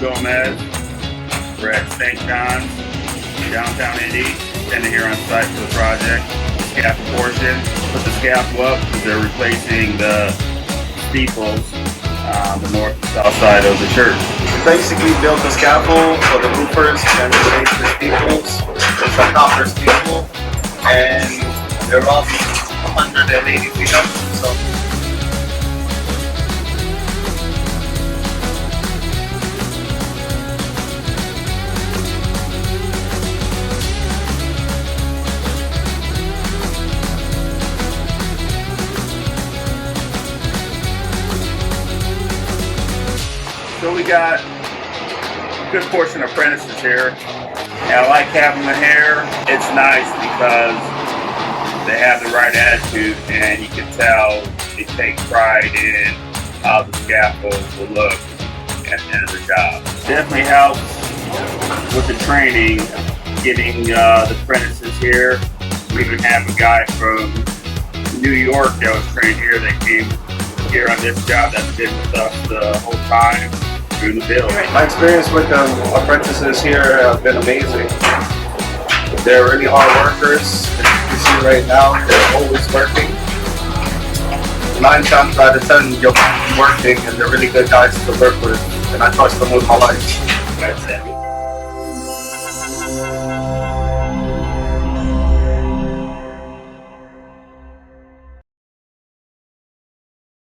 Gomez. We're at St. John's, downtown Indy, standing here on site for the project. Scaffold portion. Put the scaffold up because they're replacing the steeples on the north and south side of the church. We basically built the scaffold for the roofers and replace the steeples. It's a copper steeple, and they're all 180 feet up. So. So we got a good portion of apprentices here, and I like having them here. It's nice because they have the right attitude, and you can tell they take pride in how the scaffold will look at the end of the job. Definitely helps with the training, getting the apprentices here. We even have a guy from New York that was trained here that came here on this job that's been with us the whole time through the build. My experience with the apprentices here has been amazing. They're really hard workers. As you see right now, they're always working. 9 times out of 10, you'll be working, and they're really good guys to work with, and I trust them with my life. That's it.